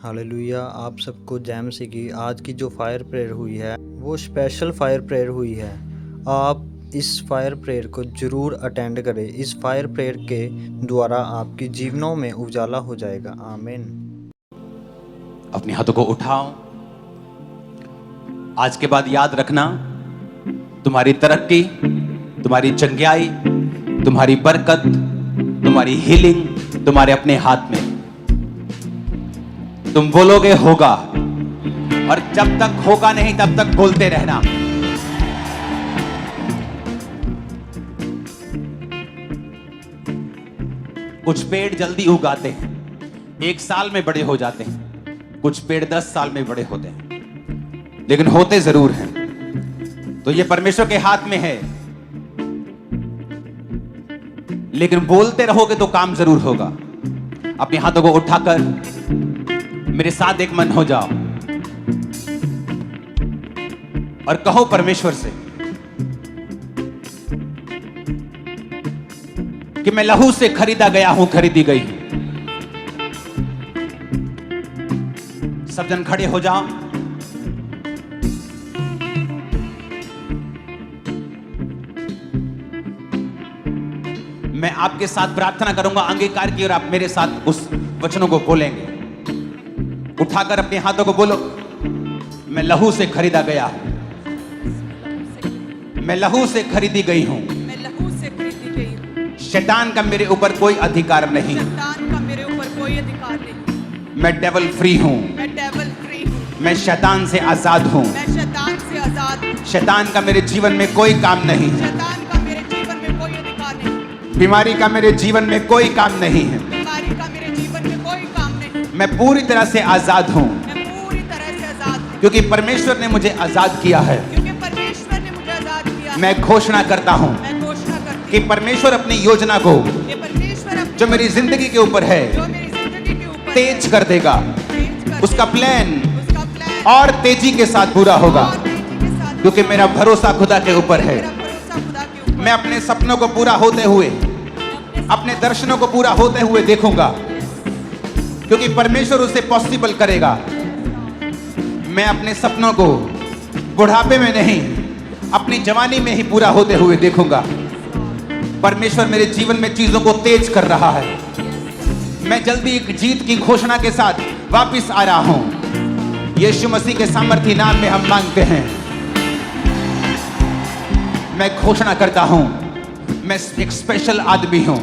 Hallelujah. आप सबको जय मसीह की। आज की जो फायर प्रेयर हुई है वो स्पेशल फायर प्रेयर हुई है। आप इस फायर प्रेयर को ज़रूर अटेंड करें। इस फायर प्रेयर के द्वारा आपकी जीवनों में उजाला हो जाएगा। आमीन। अपने हाथों को उठाओ। आज के बाद याद रखना, तुम्हारी तरक्की, तुम्हारी चंगियाई, तुम्हारी बरकत, तुम्हारी हीलिंग तुम्हारे अपने हाथ में। तुम बोलोगे होगा, और जब तक होगा नहीं तब तक बोलते रहना। कुछ पेड़ जल्दी उगाते हैं, 1 साल में बड़े हो जाते हैं। कुछ पेड़ 10 साल में बड़े होते हैं, लेकिन होते जरूर हैं। तो ये परमेश्वर के हाथ में है, लेकिन बोलते रहोगे तो काम जरूर होगा। अपने हाथों को उठाकर मेरे साथ एक मन हो जाओ और कहो परमेश्वर से कि मैं लहू से खरीदा गया हूं, खरीदी गई हूं। सब जन खड़े हो जाओ। मैं आपके साथ प्रार्थना करूंगा अंगीकार की, और आप मेरे साथ उस वचनों को बोलेंगे। उठाकर अपने हाथों को बोलो, मैं लहू से खरीदा गया हूं, मैं लहू से खरीदी गई हूं। मैं लहू से खरीदी गई हूं। शैतान का मेरे ऊपर कोई अधिकार नहीं। शैतान का मेरे ऊपर कोई अधिकार नहीं। मैं डेविल फ्री हूं। मैं डेविल फ्री हूं। मैं शैतान से आजाद हूं। मैं शैतान से आजाद हूं। शैतान का मेरे जीवन में कोई काम नहीं है। शैतान का मेरे जीवन में कोई अधिकार नहीं। बीमारी का मेरे जीवन में कोई काम नहीं है। बीमारी का मेरे जीवन में कोई काम नहीं। मैं पूरी तरह से आजाद हूं, मैं पूरी तरह से आजाद हूं, क्योंकि परमेश्वर ने मुझे आजाद किया है। क्योंकि परमेश्वर ने मुझे आजाद किया। मैं घोषणा करता हूं मैं घोषणा करती कि परमेश्वर अपनी योजना को, हूं कि परमेश्वर अपनी जो मेरी जिंदगी के ऊपर है, जो मेरी जिंदगी के ऊपर तेज कर देगा। तेज कर उसका प्लान उसका प्लान और तेजी के साथ पूरा होगा, और तेजी के साथ, क्योंकि मेरा भरोसा खुदा के ऊपर है। मेरा भरोसा खुदा के ऊपर। मैं अपने सपनों को पूरा होते हुए, अपने दर्शनों को पूरा होते हुए देखूंगा, क्योंकि परमेश्वर उसे पॉसिबल करेगा। मैं अपने सपनों को बुढ़ापे में नहीं, अपनी जवानी में ही पूरा होते हुए देखूंगा। परमेश्वर मेरे जीवन में चीजों को तेज कर रहा है। मैं जल्दी एक जीत की घोषणा के साथ वापस आ रहा हूं। यीशु मसीह के सामर्थी नाम में हम मांगते हैं। मैं घोषणा करता हूं, मैं एक स्पेशल आदमी हूं,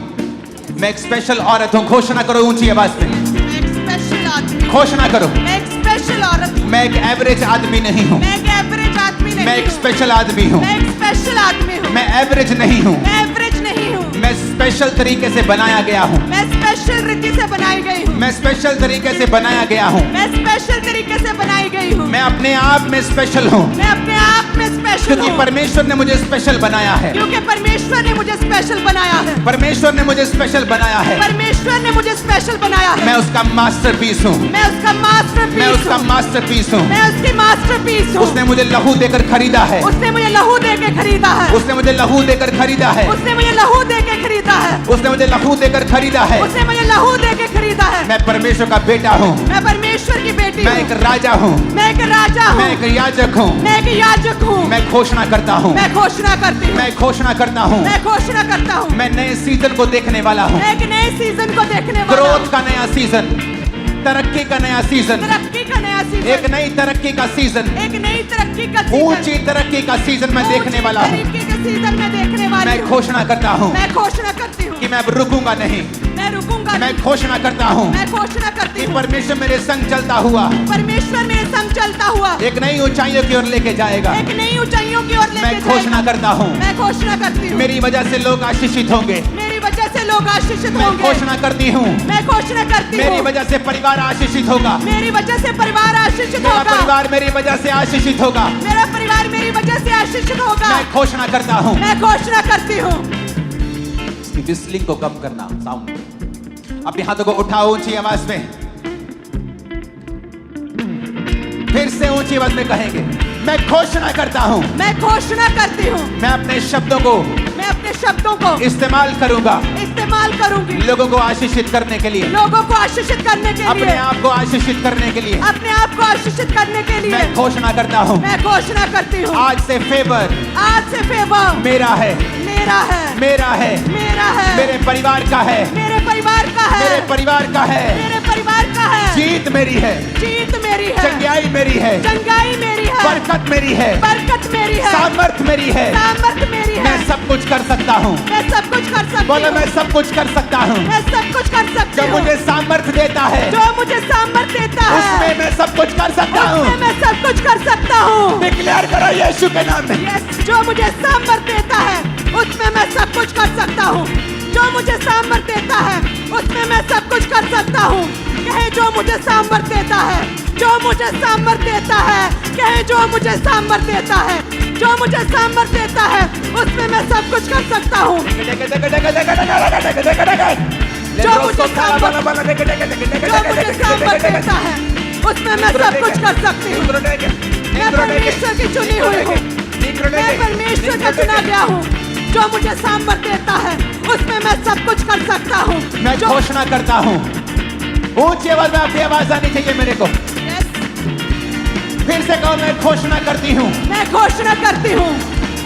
मैं एक स्पेशल औरत हूं। घोषणा करो ऊंची आवाज में। मैं एक स्पेशल आदमी हूं। घोषणा करो, मैं एक स्पेशल औरत हूं। मैं एक एवरेज आदमी नहीं हूं, मैं एक एवरेज आदमी नहीं मैं एक हूं। स्पेशल आदमी हूं। मैं एक स्पेशल आदमी हूं। मैं एवरेज नहीं हूं, मैं एवरेज नहीं हूं। मैं स्पेशल तरीके से बनाया गया हूं। मैं स्पेशल रीति से बनाई गई हूं। मैं स्पेशल तरीके से बनाया गया हूं। मैं स्पेशल तरीके से बनाई गई हूं। मैं अपने आप में स्पेशल हूं, मैं अपने आप में स्पेशल क्योंकि हूं, परमेश्वर ने मुझे स्पेशल बनाया है। क्योंकि परमेश्वर ने मुझे स्पेशल बनाया है। परमेश्वर ने मुझे स्पेशल बनाया है। परमेश्वर ने मुझे स्पेशल बनाया है। मैं उसका मास्टरपीस हूं। मैं उसका मास्टरपीस मैं उसका हूं। मास्टरपीस हूं। मैं उसकी मास्टरपीस हूं। उसने मुझे लहू देकर खरीदा है। उसने मुझे लहू दे के खरीदा है। उसने मुझे लहू देकर खरीदा है। उसने मुझे लहू दे के खरीदा है। उसने मुझे लहू देकर खरीदा है। उसने मुझे लहू दे के खरीदा है। मैं परमेश्वर का बेटा हूं। मैं परमेश्वर की बेटी मैं हूं। एक राजा हूं। मैं एक राजा हूं। मैं एक याजक हूं। मैं एक याजक हूं। मैं घोषणा करता हूं। मैं घोषणा करती हूं। मैं घोषणा करता हूं। मैं घोषणा करता हूं। मैं नए सीजन को देखने वाला हूं। मैं एक नए सीजन को देखने वाला ग्रोथ का नया सीजन, तरक्की का नया सीजन, तरक्की का नया सीजन, एक नई तरक्की का सीजन, एक नई तरक्की का सीजन, ऊंची तरक्की का सीजन मैं देखने वाला हूं। तरक्की का सीजन मैं देखने वाली मैं हूं। घोषणा करता हूं मैं घोषणा करती हूं कि मैं अब रुकूंगा नहीं। मैं रुकूंगा मैं नहीं। घोषणा करता हूं मैं घोषणा करती कि हूं परमेश्वर मेरे संग चलता हुआ परमेश्वर मेरे संग चलता हुआ एक नई ऊंचाइयों की ओर लेके जाएगा। एक नई ऊंचाइयों की ओर लेके मैं घोषणा जाएगा। करता हूं मैं घोषणा करती हूं मेरी वजह से लोग आशीषित होंगे। मेरी वजह से लोग आशीषित मैं होंगे। घोषणा करती हूं मैं घोषणा करती मेरी हूं वजह से परिवार आशीषित होगा। मेरी वजह से परिवार आशीषित मेरा होगा। परिवार मेरी वजह से आशीषित होगा। मेरा परिवार मेरी वजह से आशीषित होगा। मैं घोषणा करता हूं। मैं घोषणा करती हूँ। विस्लिंग को कम करना, साउंड। अपने हाथों को उठाओ ऊंची आवाज में। फिर से ऊंची आवाज में कहेंगे, मैं घोषणा करता हूं। मैं घोषणा करती हूँ। मैं अपने शब्दों को मैं अपने शब्दों को इस्तेमाल करूंगा इस्तेमाल करूंगी लोगों को आशीषित करने के लिए, लोगों को आशीषित करने के अपने लिए, आप को आशीषित करने के लिए। अपने आप को आशीषित करने के लिए मैं घोषणा करता हूँ, मैं घोषणा करती हूँ आज से फेवर आज से फेवर मेरा है, मेरा है, मेरा है, मेरा है, मेरे परिवार का है, मेरे परिवार का है, मेरे परिवार का है। मेरे परिवार का है, जीत मेरी है, जीत मेरी है, चंगाई मेरी है, चंगाई मेरी है, बरकत मेरी है, बरकत मेरी है, सामर्थ मेरी है। सामर्थ मेरी है, मैं सब कुछ कर सकता हूँ। मैं सब कुछ कर सकती बोलो हूँ, मैं सब कुछ कर सकता हूँ। मैं सब कुछ कर सकती जो हूँ, मुझे सामर्थ देता है जो मुझे सामर्थ देता है उसमें मैं सब कुछ कर सकता उसमें हूँ। मैं सब कुछ कर सकता हूँ। डिक्लेयर करो यीशु के नाम में। यस, जो मुझे सामर्थ देता है उसमें मैं सब कुछ कर सकता हूँ। जो मुझे सामर्थ देता है उसमें मैं सब कुछ कर सकता हूँ। कहे जो मुझे सामर्थ देता है, जो मुझे सामर्थ देता है, कहे जो मुझे सामर्थ देता है, जो मुझे सामर्थ देता है उसमें मैं सब कुछ कर सकता हूँ। जो मुझे सामर्थ देता है उसमें मैं सब कुछ कर सकती हूँ। मैं परमेश्वर की चुनी हुई हूँ, मैं परमेश्वर का चुना गया हूँ। जो मुझे सामर्थ देता है उसमें मैं सब कुछ कर सकता हूँ। मैं घोषणा करता हूँ, ऊंची आवाज में आपकी आवाज आनी चाहिए मेरे को। यस, फिर से कहो, मैं घोषणा करती हूँ, मैं घोषणा करती हूँ,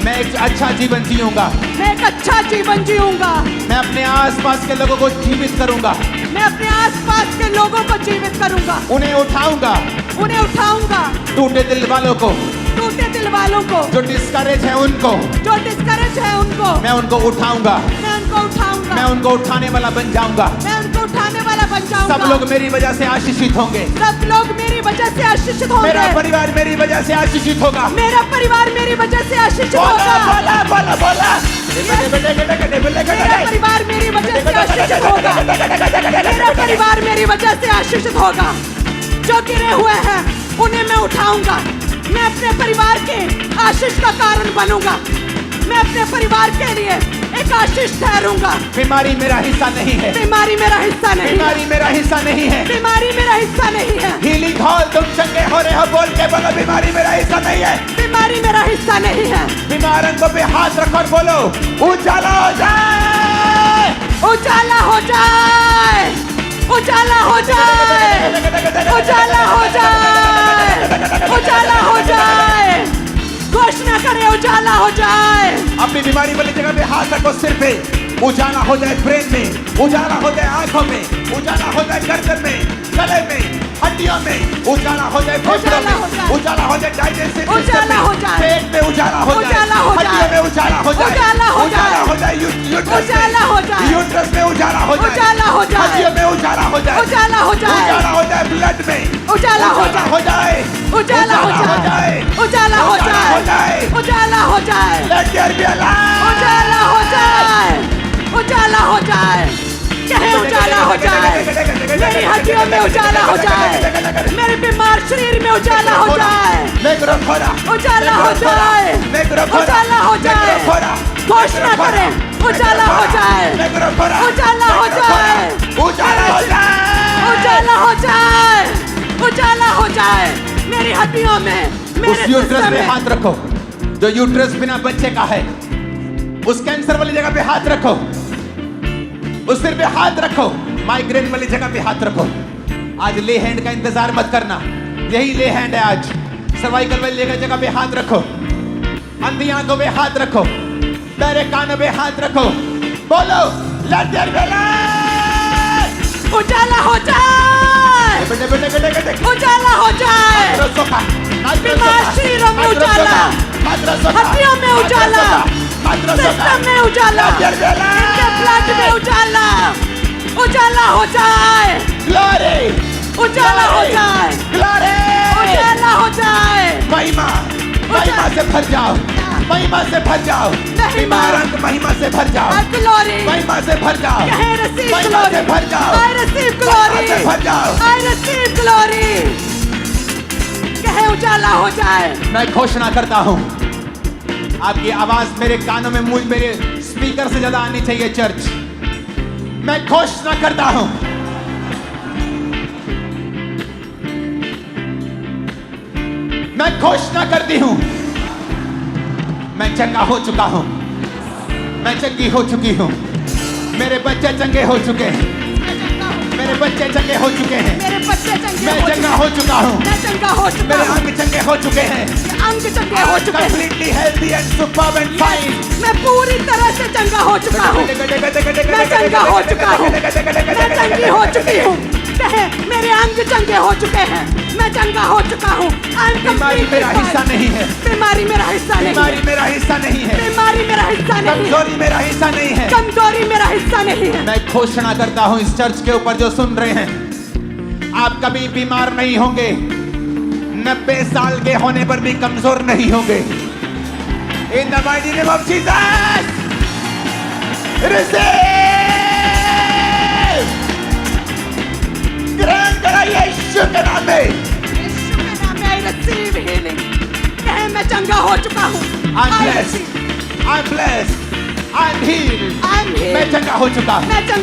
मैं एक अच्छा जीवन जीऊंगा। मैं एक अच्छा जीवन जीऊंगा। मैं अपने आसपास के लोगों को जीवित करूंगा, मैं अपने आसपास के लोगों को जीवित करूंगा, उन्हें उठाऊंगा, उन्हें उठाऊंगा, टूटे दिल वालों को, टूटे दिल वालों को, जो डिस्करेज है उनको, जो डिस्करेज है उनको, मैं उनको उठाऊंगा, मैं उनको उठाऊंगा, मैं उनको उठाने वाला बन जाऊंगा। मैं उनको उठाने वाला बन जाऊंगा। सब लोग मेरी वजह से आशीषित होंगे, सब लोग मेरी वजह से आशीषित होंगे। मेरा परिवार मेरी वजह से आशीषित होगा। मेरा परिवार मेरी वजह से आशीषित बोला होगा। बोला बोला बोला। मेरा परिवार मेरी वजह से आशीषित होगा। मेरा परिवार मेरी वजह से आशीषित होगा। जो गिरे हुए हैं उन्हें मैं उठाऊंगा। मैं अपने परिवार के आशीष का कारण बनूंगा। मैं अपने परिवार के लिए एक आशीष ठहरूंगा। बीमारी मेरा हिस्सा नहीं है, बीमारी मेरा हिस्सा नहीं है, बीमारी मेरा हिस्सा नहीं है, बीमारी मेरा हिस्सा नहीं है, हीलिंग हॉल तुम चंगे हो रहे हो बोल के बोलो बीमारी मेरा हिस्सा नहीं है, बीमारी मेरा हिस्सा नहीं है। बीमार अंगों पे हाथ रखो और बोलो उजाला हो जाए, उजाला हो जाए, उजाला हो जाए, उजाला हो जाए, उजाला हो जाए। घोषणा करें उजाला हो जाए। अपनी बीमारी वाली जगह पे हाथ रखो, सिर पे उजाला हो जाए, ब्रेन में उजाला हो जाए, आंखों में उजाला हो जाए, गर्दन में, गले में, हड्डियों में उजाला हो जाए, फेफड़ों में उजाला हो जाए, डाइजेस्टिव उजाला हो जाए, पेट में उजाला हो जाए, उजाला हो जाए, हड्डियों में उजाला हो जाए, उजाला हो जाए, उजाला हो जाए, उजाला हो जाए, यूट्रस में उजाला हो जाए, उजाला हो जाए, हड्डियों में उजाला हो जाए, उजाला हो जाए, उजाला हो जाए, ब्लड में उजाला हो जाए, हो जाए, उजाला हो जाए, उजाला हो जाए, उजाला हो जाए, Let there be a light. उजाला हो जाए, उजाला हो जाए। कहे उजाला हो जाए, मेरी हड्डियों में उजाला हो जाए, मेरे बीमार शरीर में उजाला हो जाए, उजाला हो जाए, उजाला हो जाए। घोषणा करें उजाला हो जाए, उजाला हो जाए, उजाला हो जाए, उजाला हो जाए, उजाला हो जाए। मेरी हड्डियों में, मेरे उस यूट्रस सिस्टम पे में हाथ रखो जो यूट्रस बिना बच्चे का है, उस कैंसर वाली जगह पे हाथ रखो, उस सिर पे हाथ रखो, माइग्रेन वाली जगह पे हाथ रखो। आज ले हैंड का इंतजार मत करना, यही ले हैंड है आज। सर्वाइकल वाली जगह पे हाथ रखो, अंधी आंखों पे हाथ रखो, बहरे कानों पे हाथ रखो, बोलो लेट देयर बी लाइट। उजाला हो जाए, उजाला हो जाए। बीमार शरीरों में उजाला, हड्डियों में उजाला, सिस्टम में उजाला, इनके ब्लड में उजाला, उजाला हो जाए, ग्लोरी, उजाला हो जाए, ग्लोरी, उजाला हो जाए। महिमा, महिमा से भर जाओ, महिमा से भर जाओ, बीमार अंग महिमा से भर जाओ, ग्लोरी, महिमा से भर जाओ, कहे रिसीव महिमा से भर जाओ, आई रिसीव महिमा ग्लोरी, से भर जाओ। I receive glory. कहे उजाला हो जाए। मैं घोषणा करता हूं, आपकी आवाज मेरे कानों में, मुझ मेरे स्पीकर से ज्यादा आनी चाहिए चर्च। मैं घोषणा करता हूं, मैं घोषणा करती हूं, मैं चंगा हो चुका हूं, मैं चंगी हो चुकी हूँ मेरे बच्चे चंगे हो चुके हैं मेरे बच्चे चंगे हो चुके हैं मेरे बच्चे चंगे मैं चंगा हो चुका हूँ मैं चंगा हो चुका मेरे हूँ अंग चंगे हो चुके हैं अंग चंगे हो चुके हैं completely healthy and superb and fine मैं पूरी तरह से चंगा हो चुका हूँ मैं चंगा हो चुका हूँ मैं चंगी हो चुकी हूँ कहे मेरे अंग चंगे हो चुके हैं मैं चंगा हो चुका हूँ बीमारी मेरा हिस्सा नहीं है बीमारी मेरा हिस्सा नहीं बीमारी मेरा हिस्सा नहीं है बीमारी मेरा हिस्सा नहीं कमजोरी मेरा हिस्सा नहीं है कमजोरी मेरा हिस्सा नहीं है मैं घोषणा करता हूँ इस चर्च के ऊपर जो सुन रहे हैं आप कभी बीमार नहीं होंगे 90 साल के होने पर भी कमजोर नहीं होंगे in the mighty name of Jesus receive ग्रहण करा यीशु के नाम में यीशु के नाम में I receive healing कहे मैं चंगा हो चुका हूँ I'm blessed I'm healed I'm healed मैं चंगा हो चुका हूँ मैं चंगा